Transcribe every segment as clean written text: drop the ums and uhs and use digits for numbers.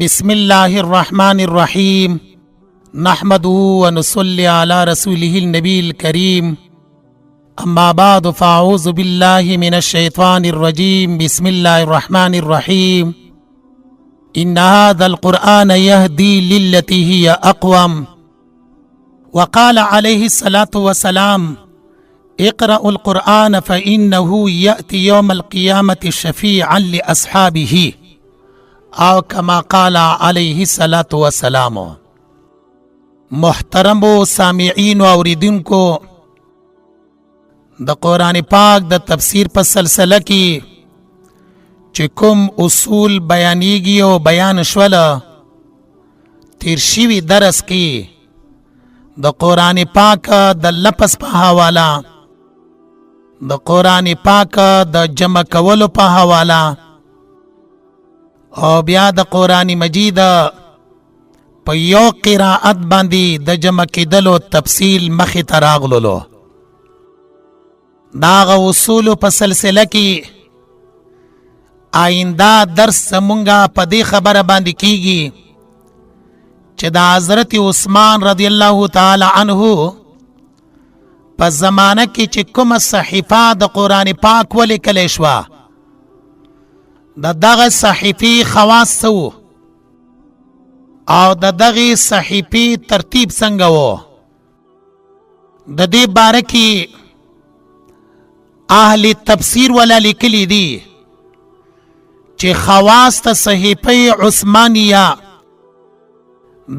بسم الله الرحمن الرحيم نحمده ونصلي على رسوله النبي الكريم أما بعد فأعوذ بالله من الشيطان الرجيم بسم الله الرحمن الرحيم إن هذا القرآن يهدي للتي هي أقوم وقال عليه الصلاة والسلام اقرأوا القرآن فإنه يأتي يوم القيامة شفيعا لأصحابه او کما قال علیہ الصلاة والسلام. محترم سامعین و اوریدونکو، د قرآن پاک د تفسیر په سلسله کې چې کوم اصول بیانیږي او بیان شول، تیر شوي درس کې د قرآن پاک د لفظ په حواله، د قرآن پاک د جمع کولو په حواله او بیا د قرآن مجید په یو قرائت باندې د جمع کېدلو تفصیل مخې ته راغللو. د هغه اصولو په سلسله کې آینده درس زمونږ په دې خبره باندې کیږي چې د حضرت عثمان رضی الله تعالی عنه په زمانه کې چې کومه صحیفه د قرآن پاک ولیکلی شوه، د دغه صحیفې خواص څه وو او د دغه صحیفې ترتیب څنګه وو. د دې باره کې اهل تفسیر ولا لیکلي دي چې خواص د صحیفې عثمانیه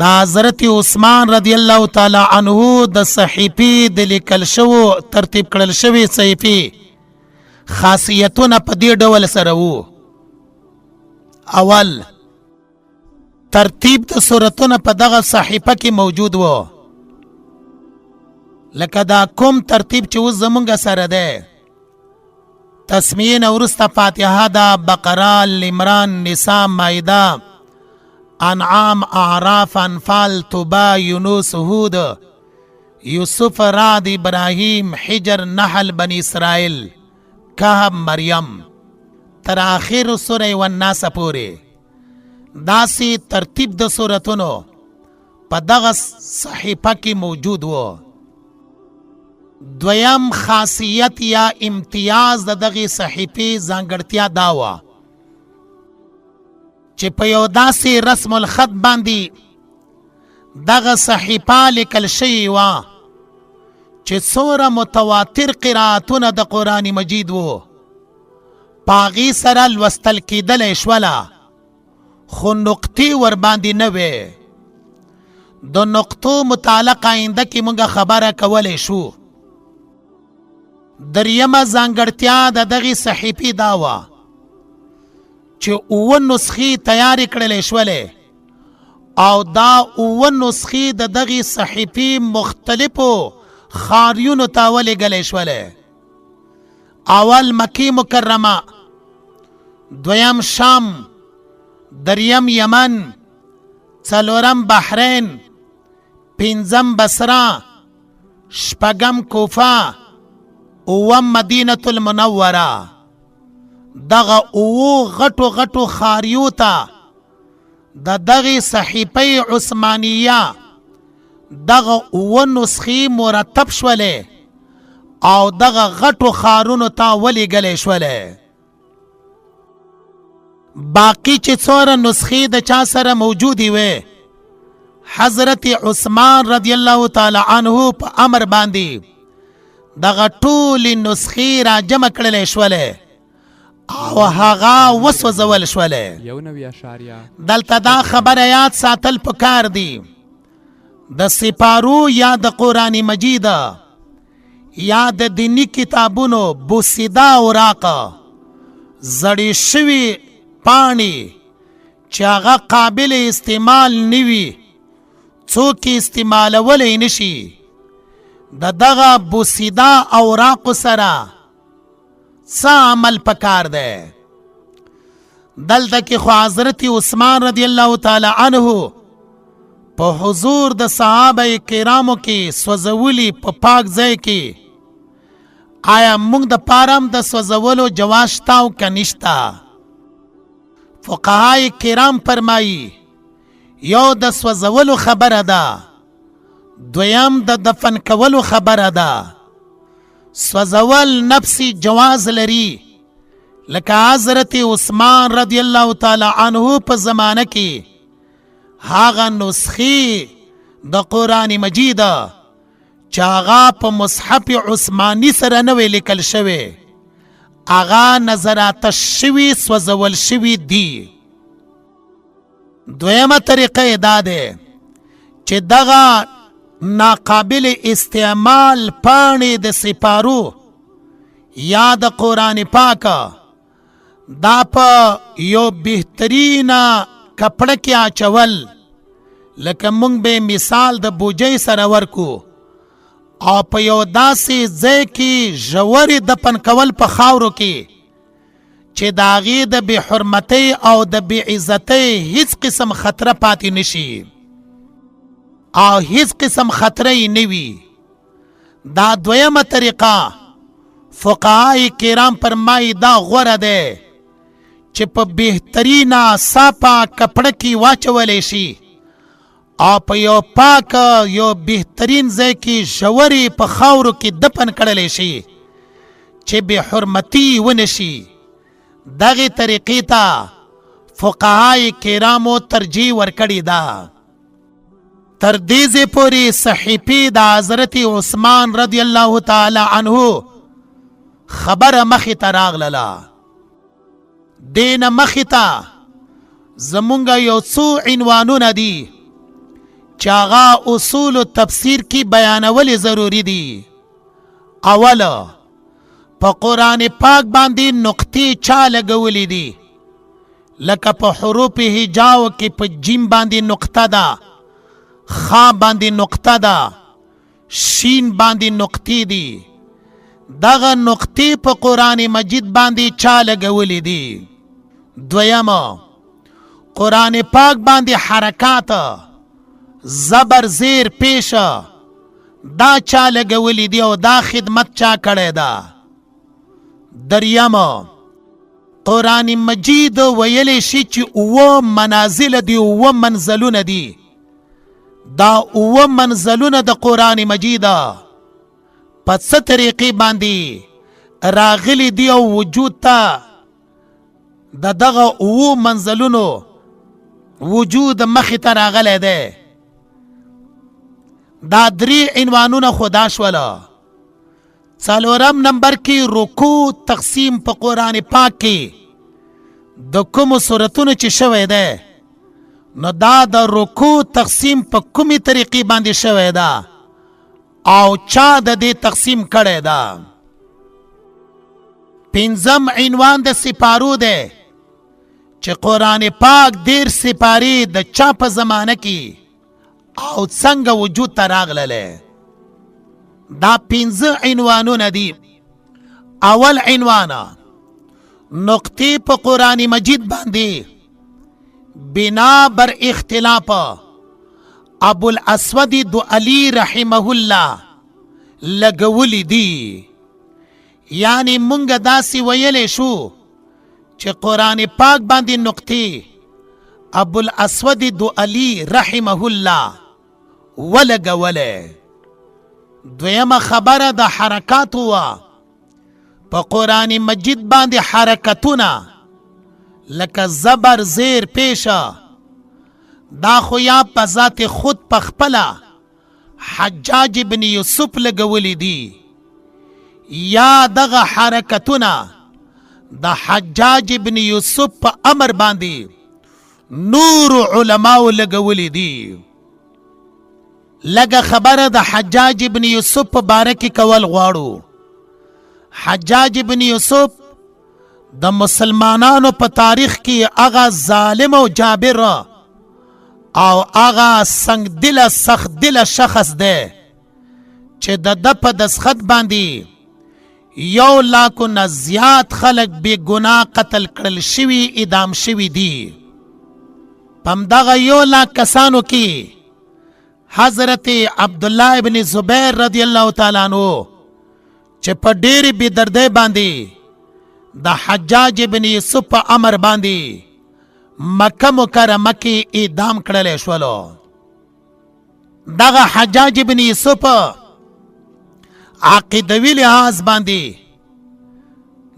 د حضرت عثمان رضی الله تعالی عنه د صحیفې د لیکل شوو ترتیب کړل شوی صحیفې خاصیتونه په دې ډول سره وو. اول، ترتیب د سورتونه په دغه صحیفه کې موجود وو، لکه دا کوم ترتیب چې اوس زمونږ سره دی. تسمیه نه وروسته فاتحه ده، بقره، عمران، نساء، مائده، انعام، اعراف، انفال، توبه، یونس، هود، یوسف، رعد، ابراهیم، حجر، نحل، بنی اسرائیل، کهف، مریم تر آخر سوره والناس پورې. داسې ترتیب د سورتونو په دغه صحیفه کې موجود وو. دویم خاصیت یا امتیاز د دغه صحیفې ځانګړتیا دا وه چې په یو داسې رسم الخط باندې دغه صحیفه لیکل شوې وه چې څومره متواتر قرائتونه د قرآن مجید وو پاغي سره لوستل کېدلی شوله، خو نقطې ورباندې نه وې. د نقطو متعلق آینده کې موږ خبره کولی شو. دریمه ځانګړتیا د دغې صحیفې دا وه چې اووه نسخې تیارې کړلی شولې او دا اووه نسخې د دغې صحیفې مختلفو ښاریونو ته ولېږلی شولې. اول مکې مکرمه، دویم شام، دریم یمن، څلورم بحرین، پنځم بصره، شپږم کوفه، اووم مدینة المنوره. دغه اوو غټو غټو ښاریو ته د دغې صحیفې عثمانیه دغه اووه نسخې مرتب شولې او دغه غټو ښارونو ته ولېږلی شولې. باقی چې څومره نسخې د چا سره موجودې وې، حضرت عثمان رضی الله تعالی عنه په امر باندې دغه ټولې نسخې را جمع کړلی شولې او هغه وسوځول شولې. دلته دا خبره یاد ساتل پکار دی، د سپارو یا د قرآن مجید یا د دینی کتابونو بوسیده اوراق، زړې شوي پاڼې چې هغه قابل استعمال نه وي، څوک استعمالولی نشي، د دغه بوسیده اوراقو سره څه عمل پکار دی؟ دلته کې خو حضرت عثمان رضی الله تعالی عنه په حضور د صحابه کرامو کې سوځولي په پاک ځای کې، آیا موږ د پارم د سوځولو جواز شته او که نشته؟ فقهای کرام فرمایی یو د سوځولو خبره ده، دویم د دفن کولو خبره ده. سوځول نفسي جواز لري، لکه حضرت عثمان رضی الله تعالی عنه په زمانه کې هغه نسخې د قرآن مجید چې هغه په مصحف عثماني سره نه وی لیکل شوی، هغه نظرات شوي سوځول شوي دي. دویمه طریقه دا ده چې دغه ناقابل استعمال پاڼې د سپارو یا د قرآن پاک دا په یو بهترینا کپړه کې اچول، لکه مونږ به مثال د بوجۍ سره ورکو، او په یو داسې ځای کې ژورې دفن کول په خاورو کې چې د هغې د بې حرمتۍ او د بې عزتۍ هیڅ قسم خطره پاتې نشي او هیڅ قسم خطره یې نه وي. دا دویمه طریقه فقهای کرام فرمایي دا غوره دی چې په بهترینا صافه کپړه کې واچولی شي او په یو پاک یو بهترین ځای کې ژورې په خاورو کې دفن کړلی شي چې بې حرمتي ونه شي. دغې طریقې ته فقهای کرامو ترجیح ورکړې ده. تر دې ځای پورې صحیفې د حضرت عثمان رضی الله تعالی عنه خبره مخې ته راغلله. دې نه مخې ته زمونږ یو څو عنوانونه دي چې هغه اصول تفسیر کې بیانول ضروری دي. اوله، په قرآن پاک باندې نقطې چا لګولې دي، لکه په حروف هجاو کې په جیم باندې نقطه ده، خا باندې نقطه ده، شین باندې نقطې دي. دغه نقطې په قرآن مجید باندې چا لګولې دي. دویمه، قرآن پاک باندې حرکات زبر زیر پیش دا چا لګولې دي او دا خدمت چا کړی ده. دریمه، قرآن مجید ویلی شي چې اوه منازل دي، اوه منزلونه دي. دا اوه منزلونه د قرآن مجید په څه طریقې باندې راغلی دي او وجود ته د دغه اوه منزلونو وجود مخې ته راغلی دی. دا درې عنوانونه خدا شوله. څلورم نمبر کې رکوع تقسیم په قرآن پاک کې د کومو صورتونو چې شوی دی، نو دا د رکوع تقسیم په کومې طریقې باندې شوی ده او چا د دې تقسیم کړی ده. پنځم عنوان د سپارو دی چې قرآن پاک 13 سپارې د چا په زمانه کې او څنګه وجود ته راغللی. دا 15 عنوانونه دي. اول عنوان، نقطې په قرآن مجید باندې بنا بر اختلاف ابو الاسود دؤلی رحمه الله لګولی دي. یعنی مونږ داسې ویلی شو چې قرآن پاک باندې نقطې ابو الاسود دؤلی رحمه الله ولګولی. دویمه خبره د حرکات وه. په قرآن مجید باندې حرکتونه لکه زبر زیر پیشه دا خو یا په ذات خود په خپله حجاج ابن یوسف لګولی دي، یا دغه حرکتونه د حجاج ابن یوسف په امر باندې نور علماو لګولی دي. لګه خبره د حجاج ابن یوسف په باره کې کول غواړو. حجاج ابن یوسف د مسلمانانو په تاریخ کې هغه ظالم او جابر او هغه سنگ دل سخت دل شخص دی چې د په دسخط باندې 100,000 نه زیات خلک بې ګناه قتل کړل شوي، اعدام شوي دي. په همدغه 100,000 کسانو کې حضرت عبدالله ابن زبیر رضی الله تعالی عنہ چې په ډېرې بېدردۍ باندې د حجاج ابن یوسف په امر باندې مکه مکرمه کې اعدام کړلی شولو. دغه حجاج بن یوسف عقیدوي لحاظ باندې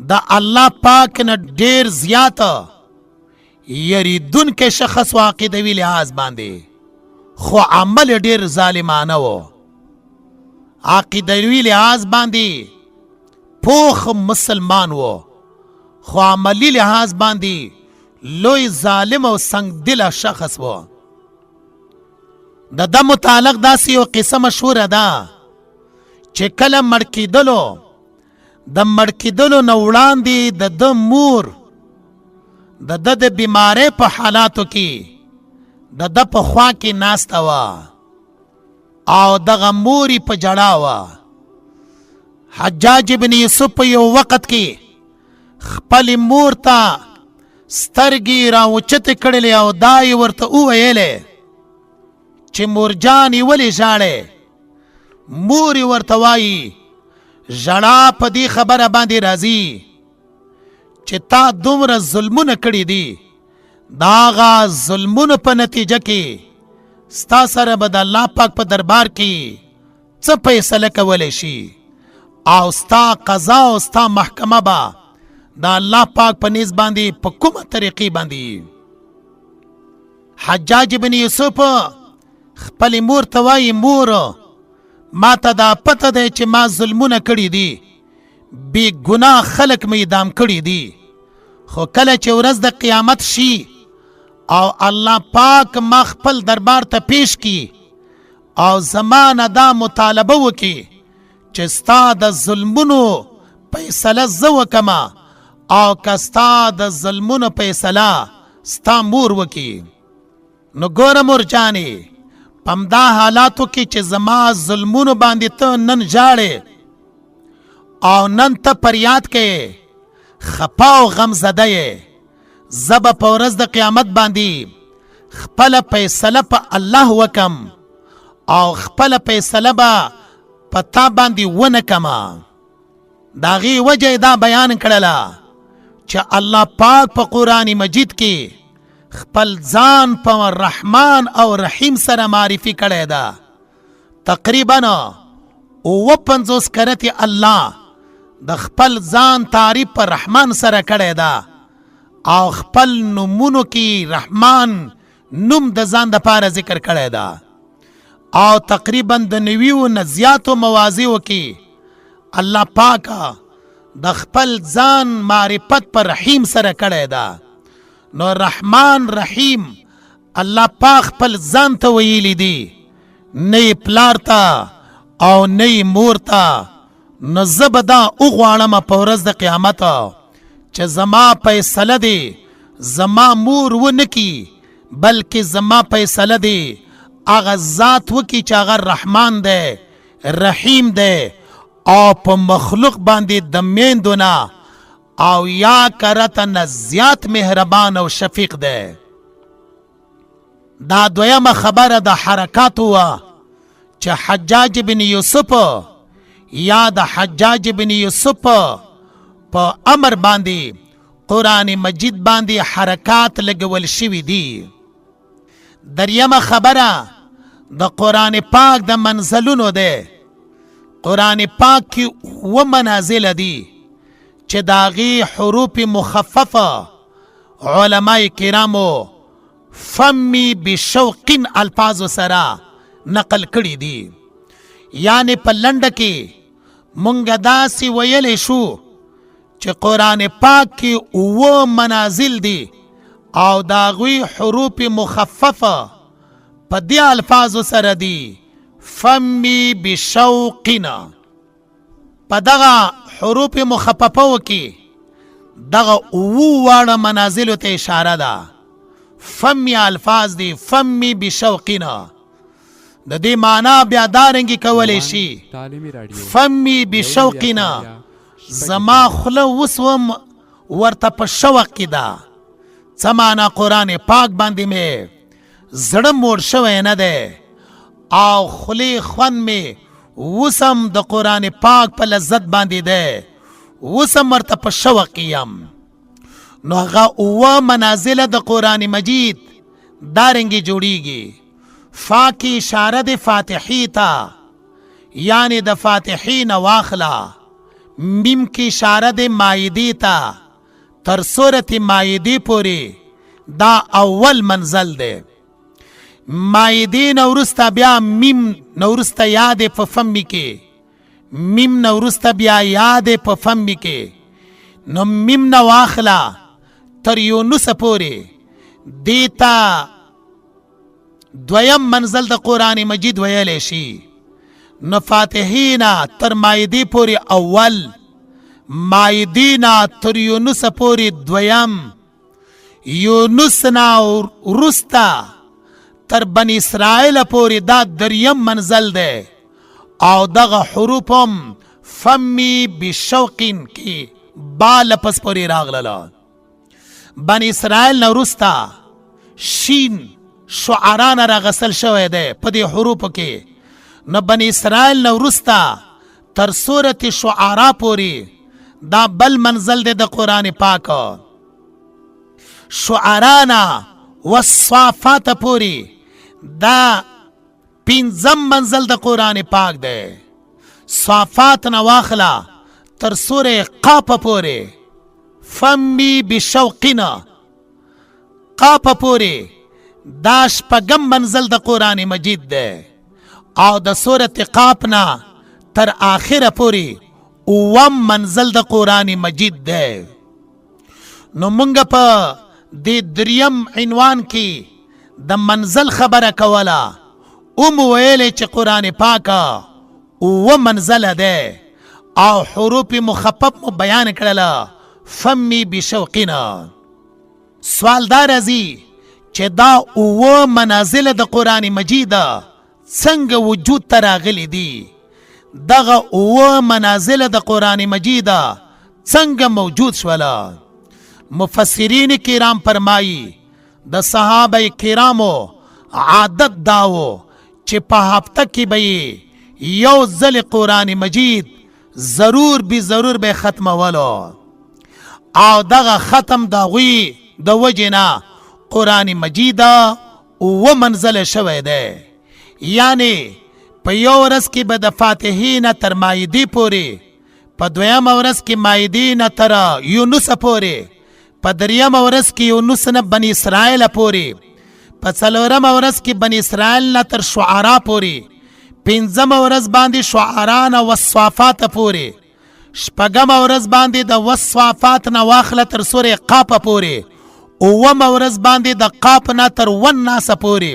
د الله پاک نه ډیر زیات یریدونکی شخص و عقیدوي لحاظ باندې، خو عمل ډیر ظالمانه و. عقیدوي لحاظ باندې پوخ مسلمان و، خو عملی لحاظ باندې لوی ظالم او سنگ دل شخص و. د متعلق داسې یو قصه مشهوره ده چې کله مړ کېدلو، د مړ کېدلو نه وړاندې د ده مور د بیمارۍ په حالاتو کې د ده په خوا کې ناسته وه او دغه مور یې په ژړا وه. حجاج بن یوسف په یو وخت کې خپلې مور ته سترګې راوچتې کړلې او دا یې ورته وویلې چې مورجانې ولې ژاړې؟ مور یې ورته وایي ژړا په دې خبره باندې راځي چې تا دومره ظلمونه کړي دي، د هغه ظلمونو په نتیجه کې ستا سره به د الله پاک په دربار کې څه فیصله کولی شي او ستا قضا او ستا محکمه به د الله پاک په نیز باندې په کومه طریقې باندې. حجاج بن یوسف خپل مور ته وایي مور ما ته دا پته دی چې ما ظلمونه کړي دي، بې ګناه خلک مې اعدام کړي دي، خو کله چې ورځ د قیامت شي او الله پاک ما خپل دربار ته پیش کی او زما نه دا مطالبه وکړي چې ستا د ظلمونو فیصله زه وکمه او که ستا د ظلمونو فیصله ستا مور وکړي، نو ګوره مور جانې په همدا حالاتو کې چې زما ظلمونو باندې ته نن ژاړې او نن ته فریاد کوې، خپه او غمزده یې، زه به په ورځ د قیامت باندې خپله فیصله په الله وکم او خپله فیصله به په تا باندې ونه کمه. د هغې وجه یې دا بیان کړله چې الله پاک په قرآن مجید کې خپل ځان په رحمان او رحیم سره معرفي کړی ده. تقریبا 59 کرتې الله د خپل ځان تعریف په رحمان سره کړی ده او خپل نومونو کې رحمان نوم د ځان دپاره ذکر کړی ده او تقریبا د 90 نه زیاتو مواضعو کې الله پاک د خپل ځان معرفت پر رحیم سره کړی ده. نو رحمان رحیم الله پاک خپل ځان ته ویلی دی، نه پلار ته او نه مور ته. نو زه به دا وغواړم په ورځ د قیامت چې زما فیصله دی زما مور ونه کی، بلکې زما فیصله دی هغه ذات وکي چې هغه رحمان دی رحیم دی او په مخلوق باندې د میندو نه او یا کرته نه زیات مهربان او شفیق دی. دا دویمه خبره د حرکات وه چې حجاج بن یوسف یا د حجاج بن یوسف په امر باندې قرآن مجید باندې حرکات لګول شوي دي. دریمه خبره د قرآن پاک د منزلونو ده. قرآن پاک کې 7 منازل دي چې د هغې حروف مخففه علماء کرامو فمی بشوق الفاظو سره نقل کړي دي. یعنی په لنډه کې مونږ داسې ویلی شو چې قرآن پاک کې 7 منازل دي او د هغوی حروف مخففه په دې الفاظو سره دي فمی بشوقنا. په دغه حروف مخففه کې دغه 7 واړه منازلو ته اشاره ده. فمی الفاظ دي فمی بشوقنا، د دې معنا بیا دارنګې کولی شي فمی بشوقنا، زما خوله اوس هم ورته په شوق کې ده. څه معنا؟ قرآن پاک باندې مې زړه موړ شوی نه دی او خولې خوند مې اوس هم د قرآن پاک په لذت باندې دی، اوس هم ورته په شوق کې یم. نو هغه اوه منازل د قرآن مجید دارنګې جوړیږي. فا کی اشاره د فاتحی تا یعنی د فاتحی نه واخله. میم کی اشاره د مایدی تا تر سورت مایدی پوری دا اول منزل ده. مایدی نورستا بیا میم نورستا یاد په فمی کې، میم نورستا بیا یاد په فمی کې. نو میم نه واخله تر یونس پوری دیتا دویم منزل د قرآن مجید ویلی شي. نو فاتحینا تر مایدی پوری اول، مایدینا تر یونس پوری دویم، یونسنا رستا تر بنی اسرائیل پوری دا دریم منزل ده. او دغه حروفم فمی بشوقین کی با لپس پوری راغللا. بنی اسرائیل نورستا شین شعران را غسل شوه ده پا دی حروفو که. نو بنی اسرائیل نورستا تر سورت شعرا پوری دا بل منزل ده دا قرآن پاک. شعرانا والصافات پوری دا پینزم منزل دا قرآن پاک ده. صافات نواخلا تر سور قاپ پوری فمی بشوقنا قاپ پوری دا شپږم منزل د قرآن مجید ده. او د سورت قاپنا تر آخر پوری اوم منزل د قرآن مجید ده. نو منگا پا دی دریم عنوان کی د منزل خبره کولا. ویلی چه قرآن پاکا اوم منزل ده او حروف مخفف مو بیان کرلا فمی بشوقنا. سوال دار ازی چه دا اوه منازل د قرآن مجید څنګه وجود تراغلی دی؟ دغه اوه منازل د قرآن مجید څنګه موجود شولا؟ مفسرین کرام فرمایی د صحابه کرامو عادت داو چې په هفته کې به یو ځل قرآن مجید ضرور بی ضرور به ختمولو. او دغه ختم داغوی د وجنا قرآن مجید اوه منزل شوه ده. یعنی په یو ورځ کې به د فاتحې نه تر مایدې پورې، په دویمه ورځ کې مایدې نه تر یونس پورې، په دریمه ورځ کې یونس نه بني اسرائیل پورې، په څلورمه ورځ کې بني اسرائیل نه تر شعرا پورې، پنځمه ورځ باندې شعرا نه والصافات پورې، شپږمه ورځ باندې د والصافات نه واخله تر سورې قاف پورې، اومه ورځ باندې د قاف نه تر والناس پورې.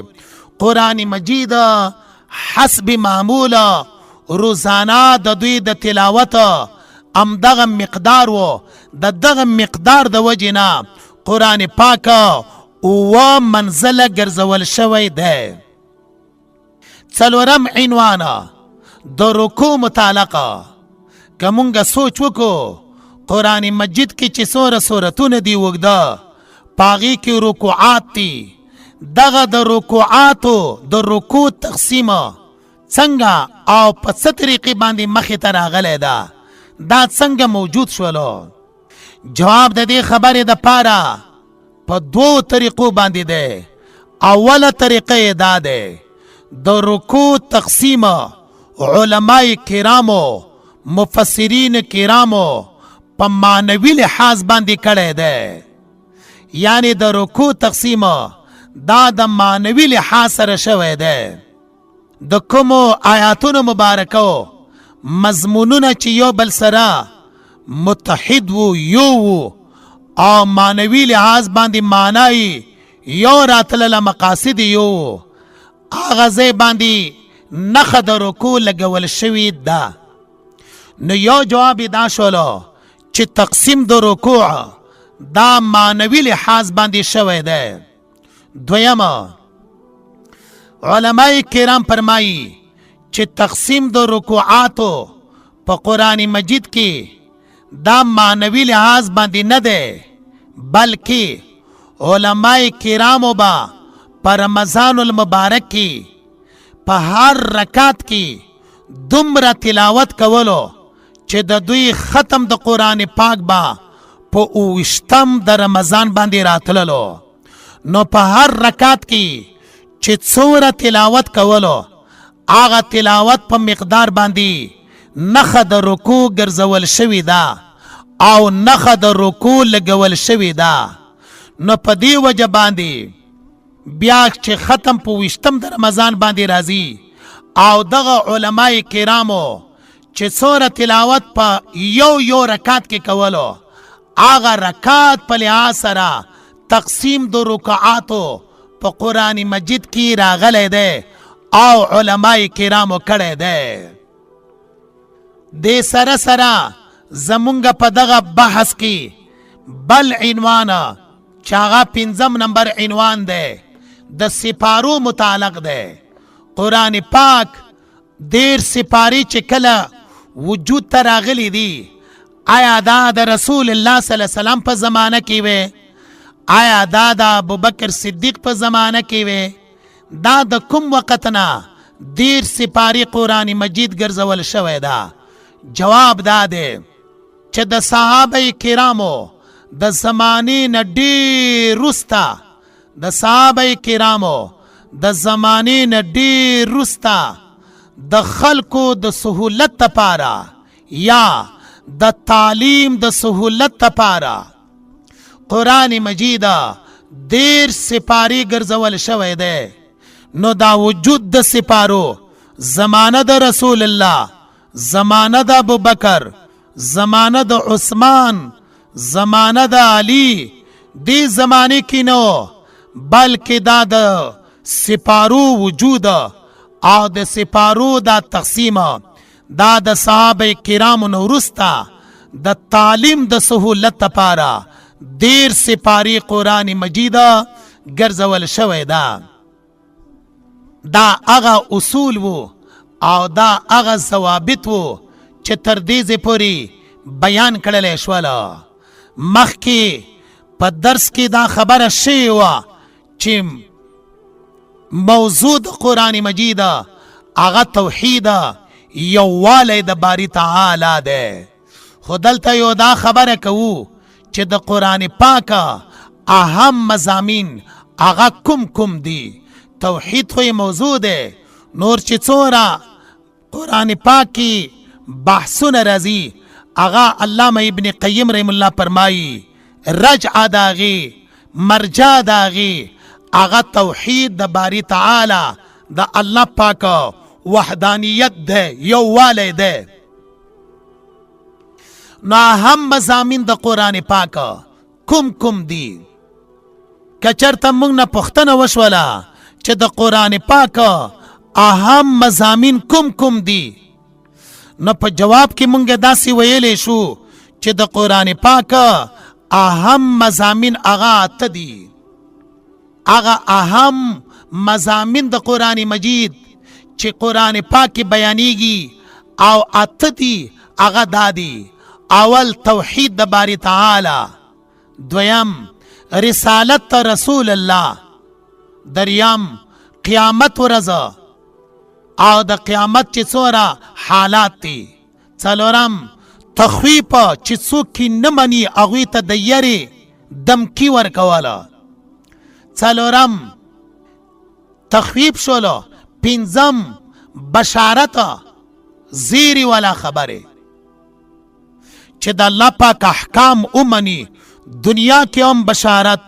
قرآن مجید حسب معموله روزانه د دوی د تلاوت امدغه مقدار و. د دغه مقدار د وجنا قرآن پاک اوه منزله ګرځول شوی ده. څلورم عنوانه د رکوع متعلقه. که مونږ سوچ وکړو قرآن مجید کې چې څومره سورتونه دي اوږده، پاغي کې رکوعات دي. دغه د رکوعاتو د رکوع تقسیم څنګه او په څه طریقې باندې مخې ته راغلی ده، دا څنګه موجود شولو؟ جواب د دې خبرې د پاره په دوو طریقو باندې ده. اوله طریقه دا ده د رکوع تقسیم علماء کرامو مفسرین کرامو په معنوي لحاظ باندې کړی ده. یعنی د رکوع تقسیم دا د معنوي لحاظ سره شوی ده. د کومو آیاتونو مبارکو مضمونونه چې یو بل سره متحد وو، یو وو، او معنوي لحاظ باندې معنی یو راتلله، مقاصد یو، هغه ځای باندې نښه د رکوع لګول شوي ده. نو یو جواب دا شولو چې تقسیم د رکوع دا معنوي لحاظ باندې شوی ده. دویمه علماء کرام فرمایی چې تقسیم د رکوعاتو په قرآن مجید کې دا معنوي لحاظ باندې نه ده، بلکې علماء کرامو با په رمضان المبارک کې په هر رکعت کې دومره تلاوت کولو چې د دوی ختم د قرآن پاک با په 28 د رمضان باندې راتللو. نو په هر رکعت کې چې څومره تلاوت کولو هغه تلاوت په مقدار باندې نخه د رکوع ګرځول شوې ده او نخه د رکوع لګول شوې ده. نو په دې وجه باندې بیا چې ختم په 28 د رمضان باندې راځي او دغه علماء کرامو چې څومره تلاوت په یو رکعت کې کولو هغه رکعت په لحاظ سره تقسیم د رکعاتو په قرآن مجید کې راغلی دی او علماء کرامو کړی دی. دې سره سره زمونږ په دغه بحث کې بل عنوان چې هغه 5 نمبر عنوان دی د سپارو متعلق دی. قرآن پاک 10 سپارې چې کله وجود ته راغلی دي آیا دا د رسول الله صلی الله علیه وسلم په زمانه کې وي؟ آیا دا د ابوبکر صدیق په زمانه کې وي؟ دا د کوم وخت نه 10 سپارې قرآن مجید ګرځول شوی ده؟ جواب دا دی چې د صحابه کرامو د زمانې نه ډېر وروسته د صحابه کرامو د زمانې نه ډېر وروسته د خلکو د سهولت لپاره یا د تعلیم د سهولت لپاره قرآن مجید 10 سپارې ګرځول شوی دی. نو دا وجود د سپارو زمانه د رسول الله، زمانه د ابوبکر، زمانه د عثمان، زمانه د علی، دی زمانه کې نو بلکې دا د سپارو وجود او د سپارو دا تقسیم دا د صحابه کرامو نه وروسته د تعلیم د سهولت لپاره 10 سپارې قرآن مجید ګرځول شوی ده. دا هغه اصول وو او دا هغه ضوابط وو چې تر دې ځای پورې بیان کړلی شوله. مخکې په درس کې دا خبره شوې وه چې موضوع د قرآن مجید هغه توحید یووالی د باری تعالی دی. خو دلته یو دا خبره کوو چې د قرآن پاک اهم مضامین هغه کوم دي. توحید خو موضوع دی، نور چې څومره قرآن پاک کې بحثونه راځي هغه علامه ابن قیم رحم الله فرمایي رجع داغي مرجع داغي هغه توحید د باری تعالی د الله پاک وحدانیت ده، یووالی ده. نو اهم مضامین د قرآن پاک کوم دي؟ که چرته موږ نه پوښتنه وشوله چې د قرآن پاک اهم مضامین کوم دي، نو په جواب کې موږ داسې ویلی شو چې د قرآن پاک اهم مضامین هغه 8 دي. هغه اهم مضامین د قرآن مجید چې قرآن پاک بیانیږي او 8 دي هغه دا دي: اول توحید د باری تعالی، دویم رسالت رسول الله، دریم قیامت ورځ او د قیامت چې څومره حالات دي، څلورم تخویف چې څوک نه مني هغوی ته د یرې دمکی ورکوله، څلورم تخویف شولو، پنځم بشارت زیری والا خبره چې د الله پاک احکام اومني، دنیا کې هم بشارت،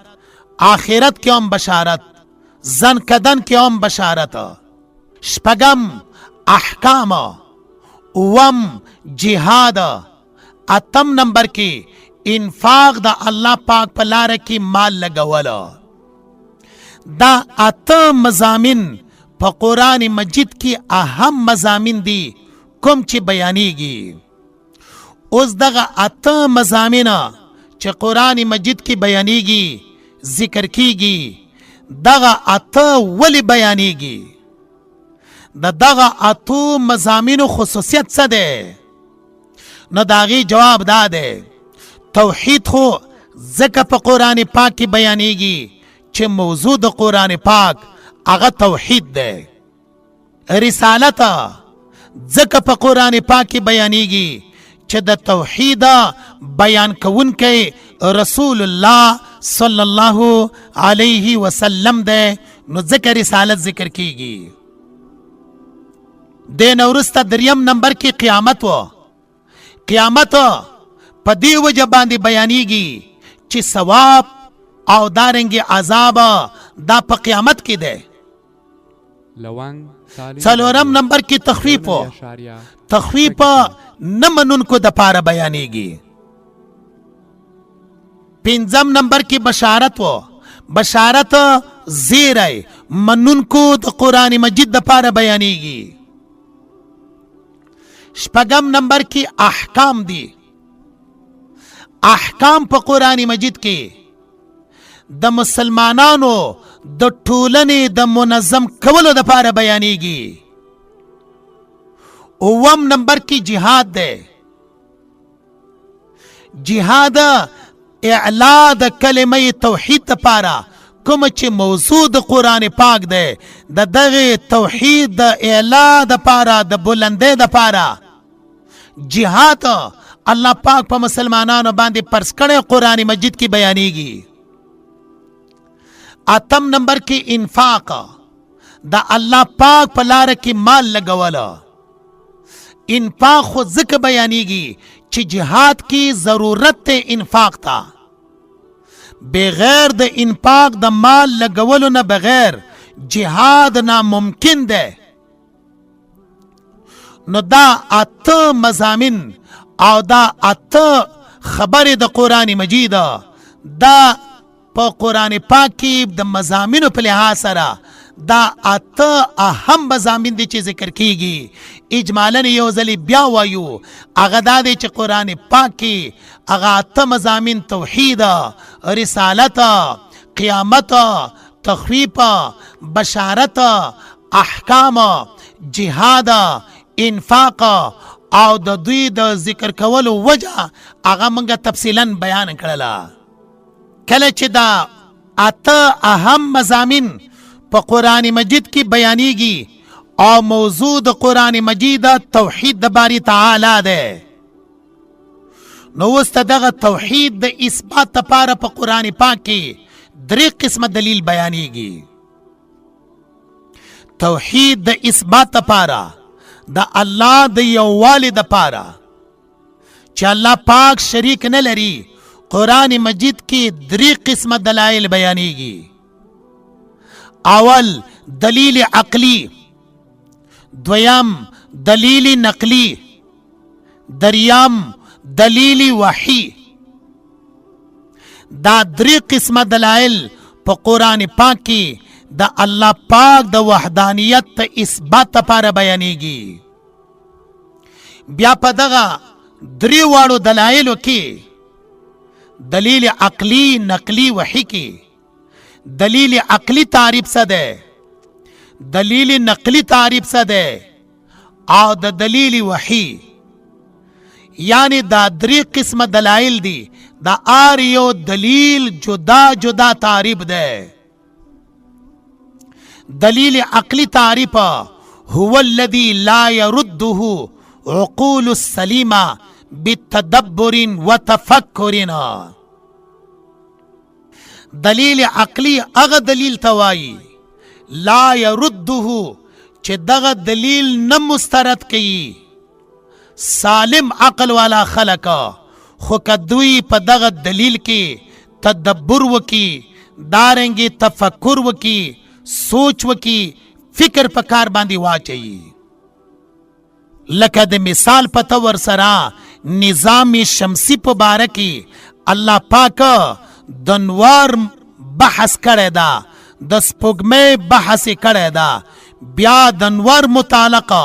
آخرت کې هم بشارت، زن کدن کې هم بشارت، شپږم احکام، اوم جهاد، اتم نمبر کې انفاق د الله پاک په لاره کې مال لګول. دا 8 مضامین په قرآن مجید کې اهم مضامین دي کوم چې بیانیږي. اوس دغه 8 مضامین چې قرآن مجید کې بیانیږي ذکر کیږي، دغه 8 ولی بیانیږي؟ دغه 8 مضامینو خصوصیت څه ده؟ نو داغي جواب دا ده: توحید خو ځکه په قرآن پاک کې بیانیږي چې موضوع د قرآن پاک هغه توحید ده. رسالت ځکه په قرآن پاک کې بیانیږي چې د توحید بیان کوونکی رسول الله صلی الله علیه وسلم دی، نو ځکه رسالت ذکر کیږي. دین وروسته دریم نمبر کې قیامت و. قیامت په دې وجه باندې بیانېږي چې ثواب او دارنګې عذاب دا په قیامت کې دی. څلورم نمبر کې تخفیف و. تخفیف نه منونکو دپاره بیانېږي. پنځم نمبر کې بشارت و. بشارت زیری منونکو د قرآن مجید دپاره بیانېږي. شپږم نمبر کې احکام دي. احکام په قرآن مجید کې د مسلمانانو د ټولنې د منظم کولو دپاره بیانېږي. اووم نمبر کې جهاد دی. جهاد اعلا د کلمه توحید دپاره کوم چې موضوع د قرآن پاک دی، د دغه توحید د اعلا دپاره د بلندۍ دپاره جهاد الله پاک په مسلمانانو باندې فرض کړی قرآن مجید کې بیانېږي. اتم نمبر کې انفاق، د الله پاک په لاره کې مال لګول. انفاق خو ځکه بیانېږي چې جهاد کې ضرورت ته انفاق ته. بغیر د انفاق د مال لګولو نه بغیر جهاد ناممکن دی. نو دا اته مضامین او دا اته خبرې د قرآن مجید دا په قرآن پاک کې د مضامینو په لحاظ سره دا اته اهم مضامین دي چې ذکر کیږي. اجمالاً یو ځلې بیا وایو، هغه دا دی چې قرآن پاک کې هغه اته مضامین توحید، رسالت، قیامت، تخویف، بشارت، احکام، جهاد، انفاق او د دوی د ذکر کولو وجه هغه موږ تفصیلا بیان کړله. کله چې دا اته اهم مضامین په قرآن مجید کې بیانېږي او موضوع د قرآن مجید توحید د باری تعالی دی، نو اوس دغه توحید د اثبات لپاره په قرآن پاک کې درې قسمه دلیل بیانېږي. توحید د اثبات لپاره د الله د یووالي دپاره چې الله پاک شریک نه لري، قرآن مجید کې درې قسمه دلایل بیانېږي. اول دلیل عقلی، دویم دلیل نقلی، دریم دلیل وحی. دا درې قسمه دلایل په قرآن پاک کې د الله پاک د وحدانیت ته اثبات لپاره بیانېږي. بیا په دغه درې واړو دلایلو کې دلیل عقلی، نقلی، وحی کې دلیل عقلی تعریف څه دی، دلیل نقلی تعریف څه دی او د دلیل وحی، یعنی دا درې قسمه دلایل دي. دا هر یو دلیل جدا جدا تعریف دی. دلیل عقلی تعریف هو الذي لا يرده عقول السلیمه بالتدبر وتفکر. دلیل عقلی هغه دلیل توایی لا يرده چې دغه دلیل نه مسترد کوي سالم عقل والا خلق، خو که دوی په دغه دلیل کې تدبر وکي، دارنګې تفکر وکي، سوچ وکي، فکر په کار باندې واچوي. لکه د مثال په طور سره نظام شمسی په باره کې الله پاک د انوار بحث کړی دا، د سپوږمۍ بحث کړی دا. بیا د انوار متعلقه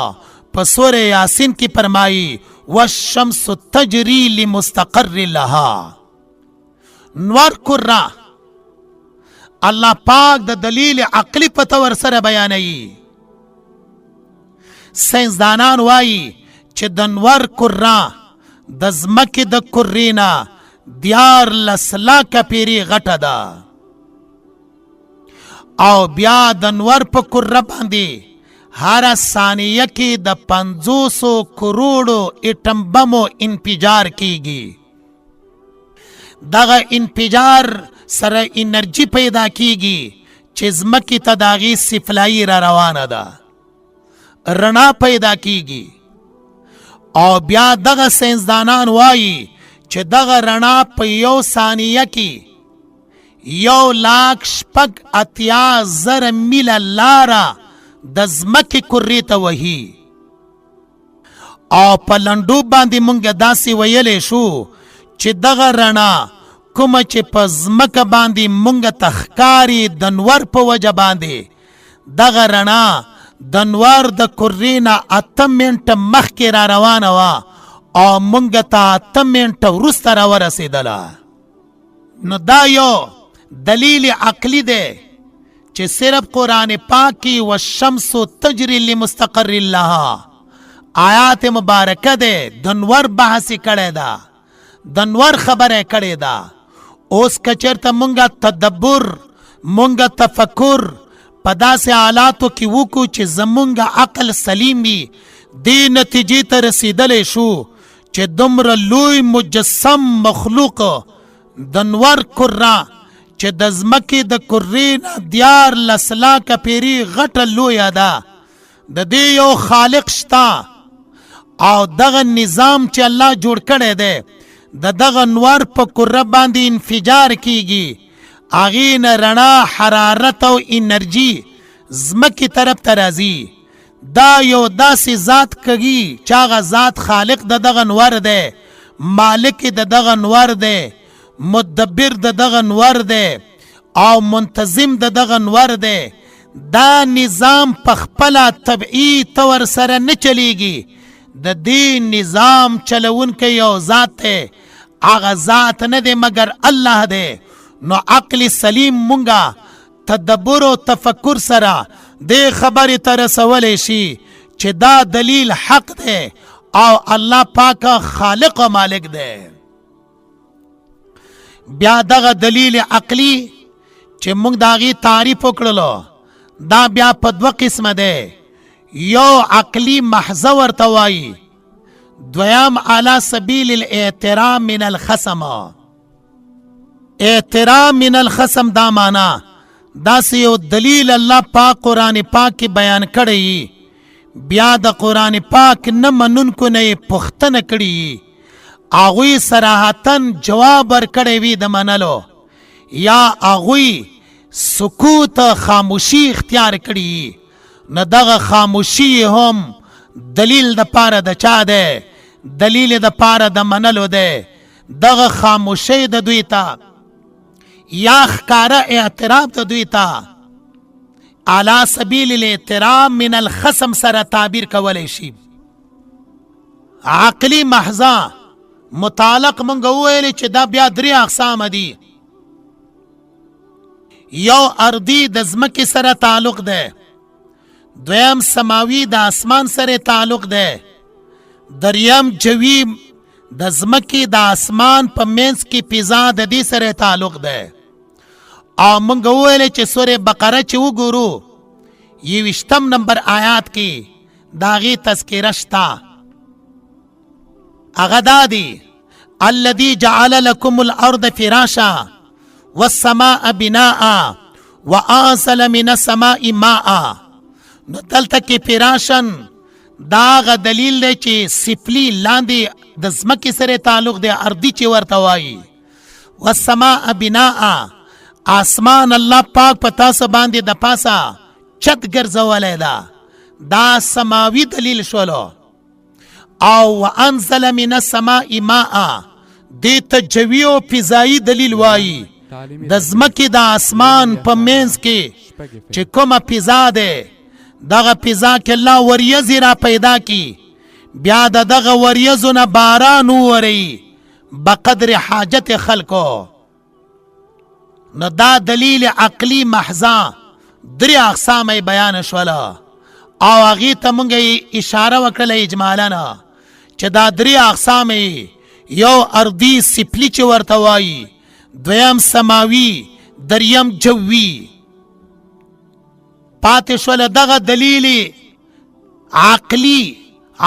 په سورہ یاسین کې فرمایي والشمس تجری لمستقر لها. نور کره الله پاک د دلیل عقلی په طور سره بیانوي. ساینسدانان وایي چې د انوار کره د ځمکې د کرې نه 14 لاکه پیرې غټه ده، او بیا د انوار په کره باندې هر ثانیه کې د 500 کروڑو اټم بمو انفجار کیږي. دغه انفجار سره انرژي پیدا کیږي چې ځمکې ته د هغې سپلایي را روانه ده، رڼا پیدا کیږي. او بیا دغه ساینسدانان وایي چې دغه رڼا په 1 ثانیه کې 1,80,000 میله لاره د ځمکې کرې ته وهي. او په لنډو باندې مونږ داسې ویلی شو چې دغه رڼا کومه چې په ځمکه باندې مونږ ته ښکاري د نور په وجه باندې، دغه رڼا د نور د کرې نه 8 منټه مخکې را روانه وه او مونږ ته 8 منټه وروسته را ورسېدله. نو دا یو دلیل عقلی دی چې صرف قرآن پاک کې والشمس تجری لمستقر لها آیات مبارکه دی د نور بحث کړی ده، د نور خبره کړې ده. اوس که چېرته مونږ تدبر مونږ تفکر په داسې حالاتو کې وکړو چې زمونږ عقل سلیم وي، دې نتیجې ته رسېدلی شو چې دومره لوی مجسم مخلوق د نور کره چې د ځمکې د کرې نه 14 لاکه پیرې غټه لویه ده، د دې یو خالق شته. او دغه نظام چې الله جوړ کړی دی د دغه نور په کره باندې انفجار کیږي، هغې نه رڼا، حرارت او انرژي ځمکې طرف ته راځي. دا یو داسې ذات کوي چې هغه ذات خالق د دغه نور دی، مالک د دغه نور دی، مدبر د دغه نور دی او منتظم د دغه نور دی. دا نظام په خپله طبعي طور سره نه چلیږي، د دې نظام چلونکی یو ذات دی، هغه ذات نه دی مگر الله دی. نو عقل سلیم مونږه تدبر او تفکر سره دې خبرې ته رسولی شي چې دا دلیل حق دی او الله پاک خالق و مالک دی. بیا دغه دلیل عقلی چې مونږ د هغې تعریف وکړلو دا بیا په 2 قسمه دی. یو عقلی محضه ورته وایي، دویم علی سبیل الاحترام من الخصم. احترام من الخصم دا معنا داسې یو دلیل الله پاک قرآن پاک کې بیان کړی، بیا د قرآن پاک نه منونکو نه یې پوښتنه کړي، هغوی صراحتاً جواب ورکړی وي د منلو، یا هغوی سکوت خاموشي اختیار کړي. نو دغه خاموشي هم دلیل د پاره د چا دی؟ دلیل د پاره د منلو دی. دغه خاموشي د دوی ته یا ښکاره اعتراف د دوی ته علی سبیل الاحترام من الخصم سره تعبیر کولی شي. عقلی محضه متعلق مونږ وویلې چې دا بیا 3 اقسام دي. یو ارضی د ځمکې سره تعلق دی، دویم سماوي د اسمان سره تعلق دی، دریم جوی د ځمکې د اسمان په منځ کې فضا د دې سره تعلق دی. او مونږ وویلې چې سورې بقره چې وګورو 21 نمبر آیات کې د هغې تذکره شته، هغه دا دی الذي جعل لكم الارض فراشا والسماء بناء وانزل من السماء ماء. نو دلته کې فراشن دا هغه دلیل دی چې سفلي لاندې د ځمکې سره تعلق دی، ارضي چې ورته وایي. والسماء بناء، آسمان الله پاک په تاسو باندې د پاسه چت ګرځولی ده، دا سماوي دلیل شولو. او وانزل من السماء ماء، دې ته جوي او فضایي دلیل وایي. د ځمکې د آسمان په منځ کې چې کومه فضا ده، دغه فضا کې الله وریځې را پیدا کی، بیا د دغه وریځو نه باران ووري بقدر حاجت خلکو. نو دا دلیل عقلی محضه 3 اقسام بیان شوله او هغې ته مونږ اشاره وکړله اجمالا چې دا 3 اقسام یو ارضی سپلی چې ورته وایي، دویم سماوي، دریم جوی. پاتې شوله دغه دلیل عقلی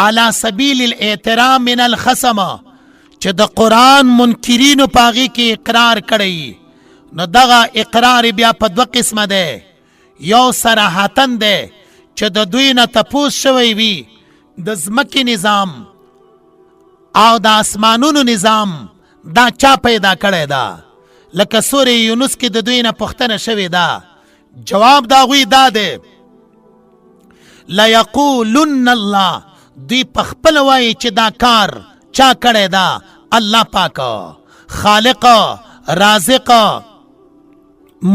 علی سبیل الاحترام من الخصم چې د قرآن منکرینو پاغي کې اقرار کړی، نو دغه اقرار بیا په دوه قسمه دی. یو صراحتن دی چې د دوی نه تپوس شوی وي د ځمکې نظام او د اسمانونو نظام دا چا پیدا کړی دا، لکه سورې یونس کې د دوی نه پوښتنه شوې ده. جواب د هغوی دا دی لیقولن الله، دوی په خپله وایي چې دا کار چا کړی ده؟ الله پاک، خالق، رازق،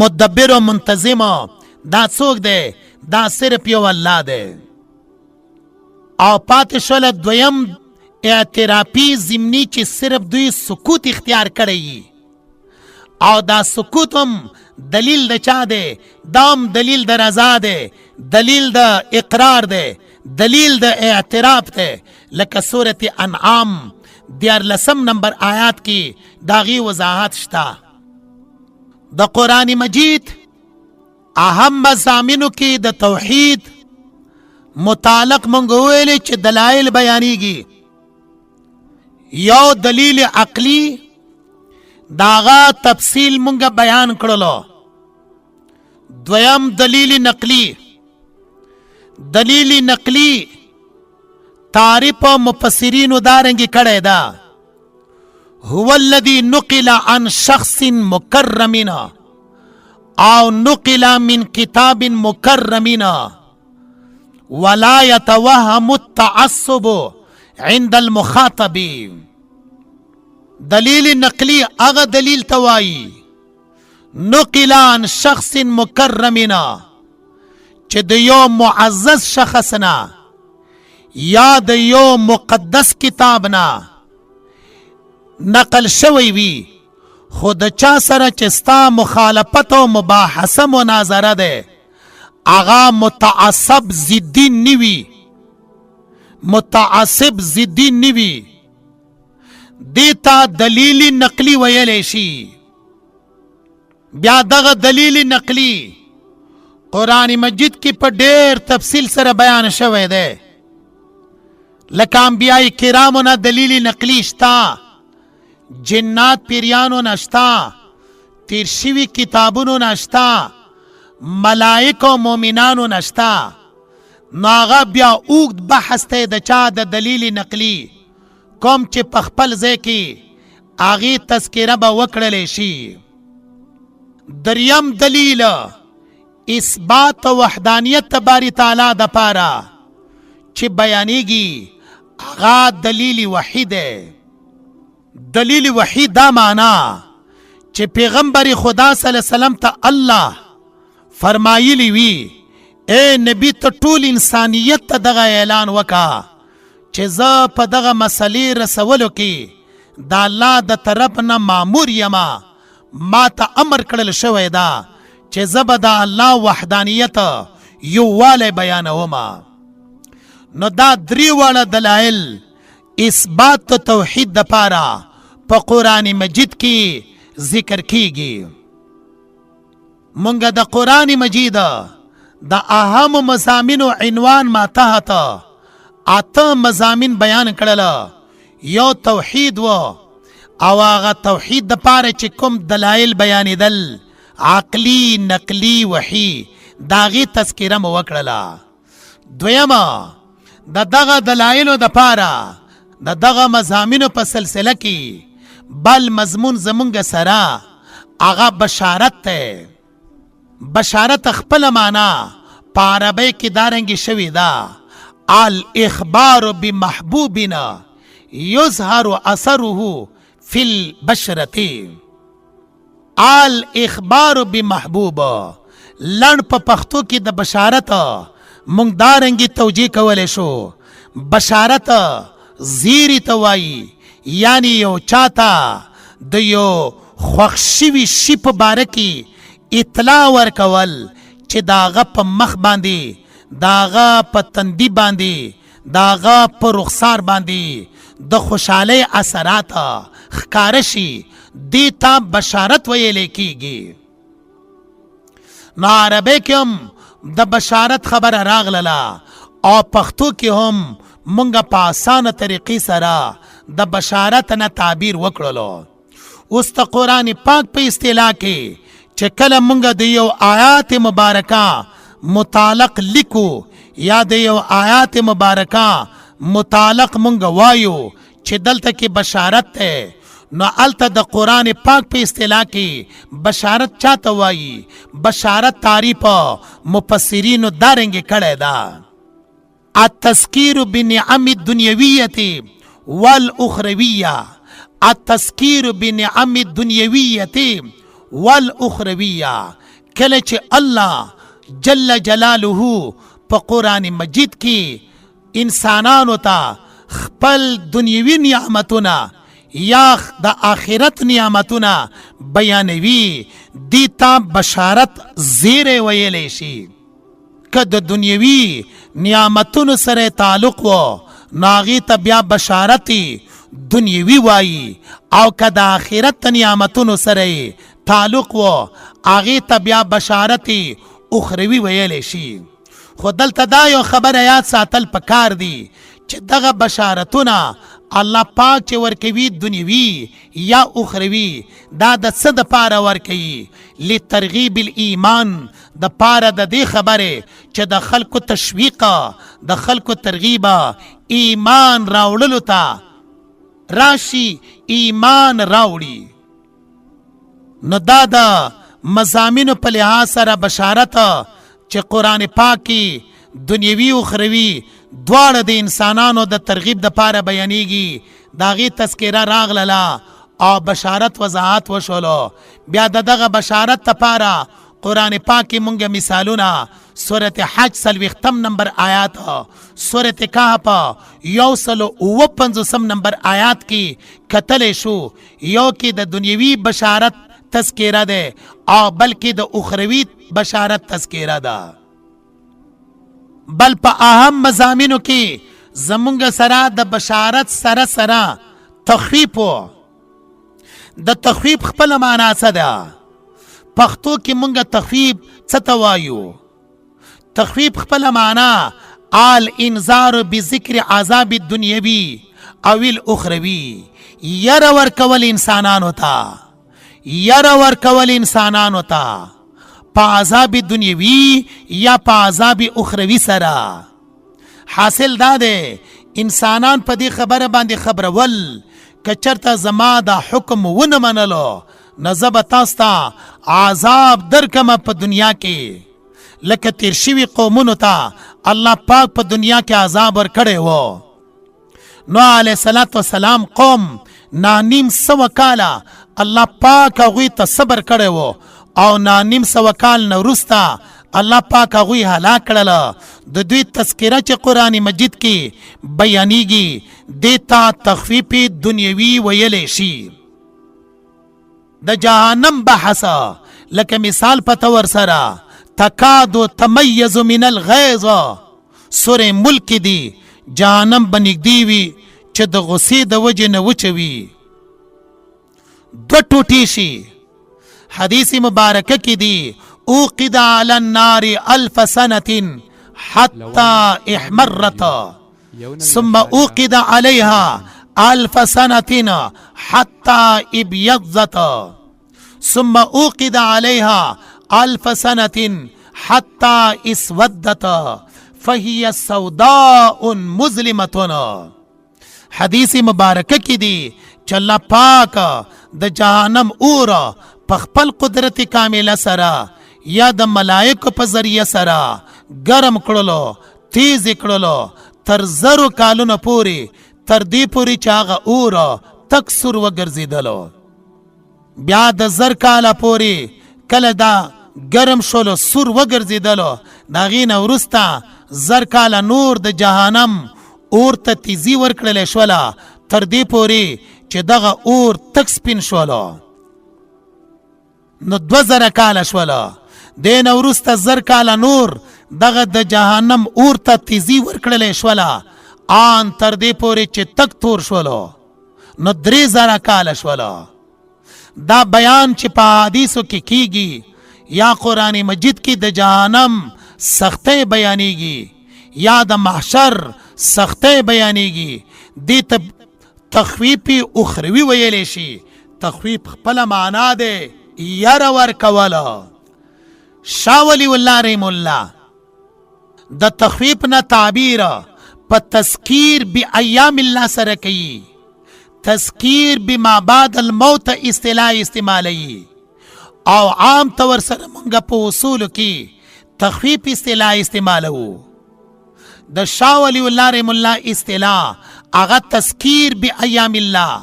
مدبر و منتظم. دا څوک دی؟ دا صرف یو الله دی. او پاتې شوله دویم اعترافي ضمني چې صرف دوی سکوت اختیار کړی، او دا سکوت هم دلیل د چا دی؟ دام دلیل د رضا دی، دلیل د اقرار دی، دلیل د اعتراف دی. لکه سورت انعام 14 نمبر آیات کې داغي وضاحت شتا. د قرآن مجید اهم مضامینو کې د توحید متعلق مونږ ویلې چې دلایل بیانېږي. یو دلیل عقلی داغا تفصیل مونږ بیان کړلو. دویم دلیل نقلی. دلیل نقلی تعریف مفسرینو دارنګي کړی دا هو الذي نقل عن شخص مکرمین او نقل من کتاب مکرمین ولا يتوهم التعصب عند المخاطب. دلیل نقلی اغا دلیل توائی نقل عن شخص مکرمنا چې د یو معزز شخصنا یا د یو مقدس کتابنا نقل شوی وی، خود چا سره چې ستا مخالفت او مباحثه مناظره ده اغا متعصب ضدی نیوی، متعصب ضدی نیوی، دیتا دلیل نقلی ویلی شي. بیا دغه دلیل نقلی قرآن مجید کی په ډیر تفصیل سره بیان شوی ده. لکه انبیاء کرامو نه دلیل نقلی شتا، جنات پیریانو نشتا، تیر شوی کتابونو نشتا، ملائک و مومنانو نشتا. ناغا بیا اوږد بحث ته د چا د دلیل نقلی کوم چې په خپل ځای کې هغې تذکره به وکړلی شي. دریم دلیل اثبات وحدانیت باری تعالی د پاره چې بیانېږي هغه دلیل وحی دی. دلیل وحی دا معنا چې پیغمبر خدا صلی الله علیه وسلم ته الله فرمایلی وی اے نبی ته ټول انسانیت ته دغه اعلان وکا چې زه په دغه مسلې رسولو کې د الله د طرف نه مامور یما، ما ته امر کړل شوی دا چې زه به د الله وحدانیت یووالی بیانومه. نو دا درې واړه دلایل اثبات توحید د پاره په قرآن مجید کې ذکر کیږي. مونږ د قرآن مجید د اهم مضامینو عنوان ما تحت 8 مضامین بیان کړل. یو توحید و، او هغه توحید د پاره چې کوم دلایل بیانېدل عقلی نقلی وحی داغي تذکره مو وکړله. دویمه د دغه دلایلو د پاره د دغه مضامینو په سلسله کې بل مضمون زمونږ سره هغه بشارت ته. بشارت خپل معنا په عربی کې دارنګي شوی دا الاخبار بمحبوبنا یظهر اثره فی البشرة. الاخبار بمحبوب لړ په پښتو کې د بشارت مونږ دارنګي توجیه کولی شو. بشارت زیری ته وایي، یعنی یو چاته د یو خوښ شوي شي په باره کې اطلاع ورکول چې د هغه په مخ باندې، د هغه په تندي باندې، د هغه په رخسار باندې د خوشحالۍ اثرات ښکاره شي، دې ته بشارت ویلی کیږي. نو عربی کې هم د بشارت خبره راغلله او پښتو کې هم مونږ په اسانه طریقې سره د بشارت نه تعبیر وکړلو. اوس د قرآن پاک په اصطلاح کې چې کله مونږ د یو آیات مبارکه متعلق لیکو یا د یو آیات مبارکه متعلق مونږ وایو چې دلته کې بشارت ده، نو الته د قرآن پاک په اصطلاح کې بشارت چاته وایي؟ بشارت تعریف مفسرینو دارنګې کړی ده: التذکیر بنعم الدنیویة والاخرویة، التذکیر بنعم الدنیویة والاخرویة. کله چې الله جل جلاله په قرآن مجید کې انسانانو ته خپل دنیوي نعمتونه یا د آخرت نعمتونه بیانوي، دې ته بشارت زیری ویلی شي. که د دنیوي نعمتونو سره تعلق و نو هغې ته بیا بشارت دنیوي وایي، او که د آخرت نعمتونو سره تعلق و هغې ته بیا بشارت اخروي ویلی شي. خو دلته دا یو خبره یاد ساتل پکار دی چې دغه بشارتونه الله پاک چې ورکوي دنیوي یا اخروي، دا د څه دپاره ورکوي؟ لترغیب الایمان، د پاره د دې خبرې چې د خلکو تشویق، د خلکو ترغیب ایمان راوړلو ته راشي، ایمان راوړي. نو دا د مضامینو په لحاظ سره بشارت چې قرآن پاک کې دنیوي او اخروي دواړه د انسانانو د ترغیب د پاره بیانېږي، د هغې تذکره راغلله او بشارت وضاحت وشولو. بیا د دغه بشارت دپاره قرآن پاک کې مونږ مثالونه سورت حج 40 نمبر آیات، سورت کهف 159 نمبر آیات کې کتلی شو. یو کې د دنیوي بشارت تذکره ده او بلکې د اخروي بشارت تذکره ده. بل په اهم مضامینو کې زمونږ سره د بشارت سره سره تخویف و. د تخویف خپل معنا څه ده؟ پښتو کې مونږ تخویف څه ته وایو؟ تخویف خپل معنا الانذار بذکر عذاب الدنیوي او الاخروي، یره ورکول انسانانو ته، یره ورکول انسانانو ته په عذاب دنیوي یا په عذاب اخروي سره. حاصل دا ده انسانان په دې خبره باندې خبرول که چرته زما دا حکم ونه منلو نو زه به تاسو ته عذاب درکمه په دنیا کې، لکه تیر شوي قومونو ته الله پاک په دنیا کې عذاب ورکړی و. نوح علیه السلام قوم 9.5 کاله الله پاک هغوی ته صبر کړی و او 9.5 کال نه وروسته الله پاک هغوی هلاک کړله. د دوی تذکره چې قرآن مجید کې بیانېږي دې ته تخفیف دنیوي ویلی شي. د جهنم بحث لکه مثال په طور سره تکادو تمیز من الغیظ، سورې ملک دی جهنم به نږدې وي چې د غصې د وجې نه وچوي، دو ټوټې شي. حدیث مبارکه کې دی اوقد علی النار 1000 سنة حتى احمرت ثم اوقد عليها 1000 سنة حتى ابيضت ثم اوقد عليها 1000 سنة حتى اسودت فهي سوداء مظلمة. حدیث مبارکه کې دی چې الله پاک د جهنم اور په خپل قدرت کامله سره یا د ملائکو په ذریعه سره ګرم کړلو، تیز کړلو تر 0 کالونو پورې، تر دې پورې چې هغه اور تک سور وګرځېدلو. بیا د 0 کاله پورې کله دا ګرم شولو سور وګرځېدلو، د هغې نه وروسته 0 کاله نور د جهنم اور ته تیزي ورکړلی شوله تر دې پورې چې دغه اور تک سپین شولو. نو 2000 کاله شوله، دې نه وروسته 0 کاله نور دغه د جهنم اور ته تیزي ورکړلی شوله آن تر دې پورې چې تک تور شولو. نو 3000 کاله شوله. دا بیان چې په حدیثو کې کیږي یا قرآن مجید کې د جهنم سختۍ بیانېږي یا د محشر سختۍ بیانېږي، دې ته تخویف اخروی ویلی شي. تخویف خپل معنا ده ير ورکولا. شاه ولی الله رحم الله د تخویف نه تعبیر په تذکیر بایام الله سره کوي. تذکیر بما بعد الموت اصطلاح استعمالی او عام طور سره مونږ په اصول کې تخفیف اصطلاح استعمالو. د شاه ولی الله رحم الله اصطلاح هغه تذکیر بایام الله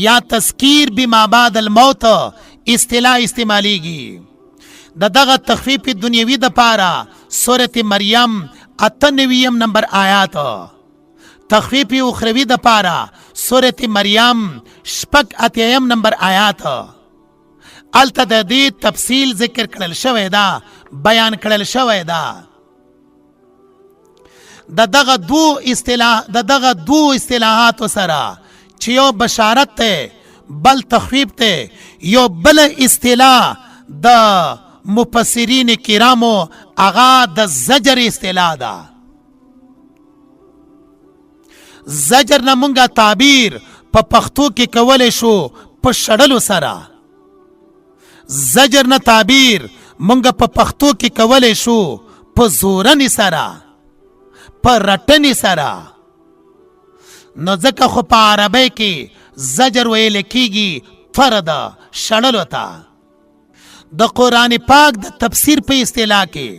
یا تذکیر بما بعد الموت اصطلاح استعمالیږي. د دغه تخفیف دنیوي د پاره سورۃ مریم 98 نمبر آیات، تخفیف اخروی د پاره سورۃ مریم 86 نمبر آیات. الته د دې تفصیل ذکر کړل شوی دا، بیان کړل شوی دا. د دغه دو اصطلاحات سره چې یو بشارت ته بل تخفیف ته، یو بل اصطلاح د مفسرین کرامو اغا د زجر اصطلاح ده. زجر نه مونږه تعبیر په پښتو کې کولای شو په شړلو سره. زجر نه تعبیر مونږه په پښتو کې کولای شو په زورنی سره، په رټنی سره. نو ځکه خو په عربی کې زجر ویل کېږي فرد شړلو ته. د قرآن پاک د تفسیر په اصطلاح کې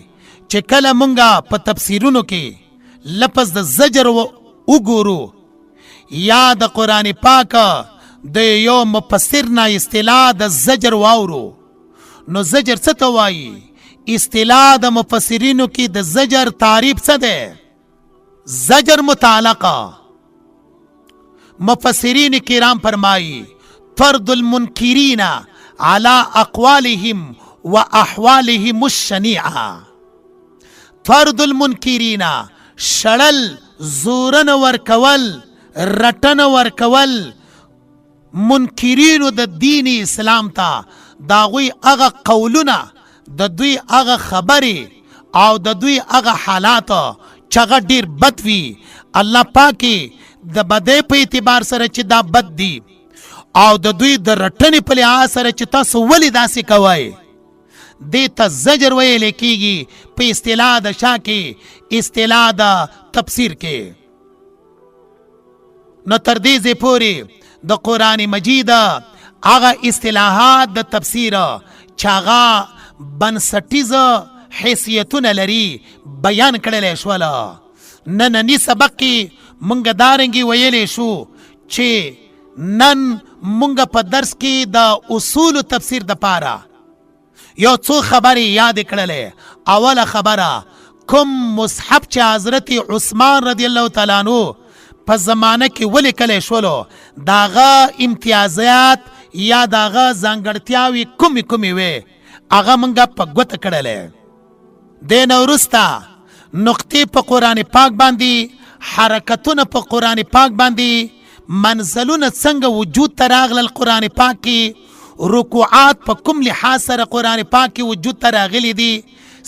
چې کله مونږه په تفسیرونو کې لفظ د زجر وګورو یا د قرآن پاک د یو مفسر نه اصطلاح د زجر واورو، نو زجر څه ته وایي؟ اصطلاح د مفسرینو کې د زجر تعریف څه ده؟ زجر متعلقه مفسرین کرام فرمایي طرد المنکرین على اقوالهم واحوالهم الشنيعه. طرد المنکرین شړل، زورن ورکول، رټن ورکول منکرینو د دین اسلام ته، داغوی هغه قولونه، د دوی هغه خبرې او د دوی هغه حالات چې هغه ډیر بد وي. الله پاکي د بدۍ په اعتبار سره چې دا بد دي او د دوی د رټنې په لحاظ سره چې تاسو ولې داسې کوئ، دې ته زجر ویل کېږي په اصطلاح د شا کې، اصطلاح د تفسیر کې. نو تر دې ځای پورې د قرآن مجید هغه اصطلاحات د تفسیر چې هغه بنسټیزه حیثیتونه لري بیان کړلی شول. ننني سبق کې مونږ دارنګې ویلی شو چې نن مونږ په درس کې د اصول تفسیر د پاره یو څو خبرې یاد کړلې. اوله خبره، کوم مصحف چې حضرت عثمان رضی الله تعالی عنہ په زمانه کې ولیکلی شولو، داغه امتیازات یا داغه ځانګړتیاوې کومې وې، هغه مونږ په ګوته کړلې. دې نه وروسته نقطې په قرآن پاک باندې، حرکتونه په قرآن پاک باندې، منزلونه څنګه وجود ته راغلل قرآن پاک کې، رکوعات په کوم لحاظ سره قرآن پاک کې وجود ته راغلي دي،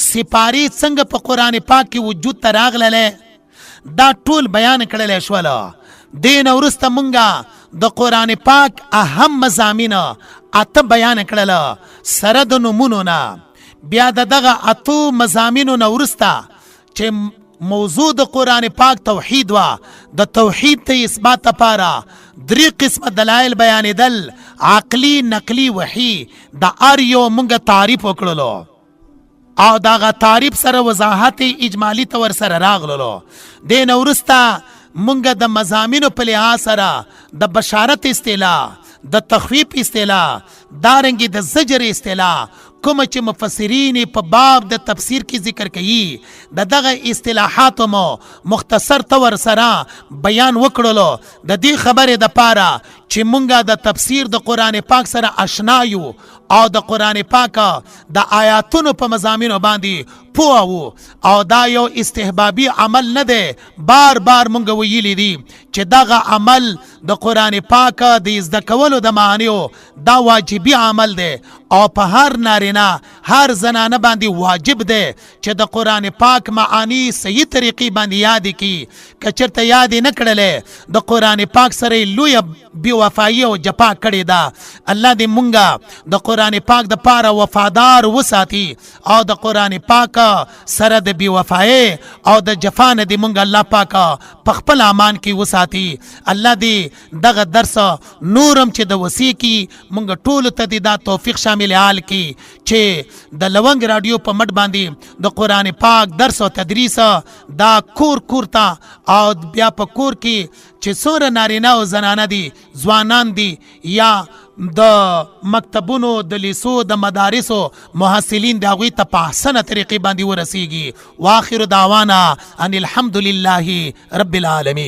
سپارې څنګه په قرآن پاک کې وجود ته راغلل، دا ټول بیان کړلی شول. دې نه وروسته مونږه د قرآن پاک اهم مضامین اته بیان کړل سره د نومونو نه. بیا د دغه اتو مضامینو نه وروسته چې موضوع د قرآن پاک توحید وا، د توحید ته اثبات لپاره 3 قسمه دلایل بیانېدل، عقلی، نقلی، وحی. د هر یو مونږ تعریف وکړلو او دغه تعریف سره وضاحت اجمالی طور سره راغللو. دې نه وروسته مونږ د مضامینو په لحاظ سره د بشارت اصطلاح، د تخویف اصطلاح، دارنګې د زجر اصطلاح کوم چې مفسرین په باب د تفسیر کې ذکر کوي، د دغه اصطلاحات مو مختصر طور سره بیان وکړلو. د دې خبرې د پاره چې مونږه د تفسیر د قرآن پاک سره آشنا یو او د قرآن پاک د آیاتونو په مضامینو باندې پوه وو او دا یو استحبابي عمل نه دی. بار بار مونږ ویلي دي چې دغه عمل د قرآن پاک د زده کولو د معنیو دا واجبي عمل دی او په هر نارینه هر زنانه باندې واجب دی چې د قرآن پاک معانی صحیح طریقې باندې یاد کړي. که چېرته یاد یې نه کړلې د قرآن پاک سره یې لویه بېوفایي او جفا کړې ده. الله دې مونږ د قرآن پاک د پاره وفادار وساتي او د قرآن پاک سره د بېوفایۍ او د جفا نه دې مونږ الله پاک په خپل امان کې وساتي. الله دې دغه درس نورم چې د وسیع کی مونږ ټولو ته دې دا توفیق شامل حال کی چې د لونګ رادیو په مټ باندې د قرآن پاک درس او تدریس دا کور کور ته او بیا په کور کې چې څومره نارینه او زنانه دي ځوانان دي یا د مکتبونو د لیسو د مدارسو محصلین د هغوی ته په احسنه طریقې باندې ورسیږي. واخر دعوانا ان الحمد لله رب العالمین.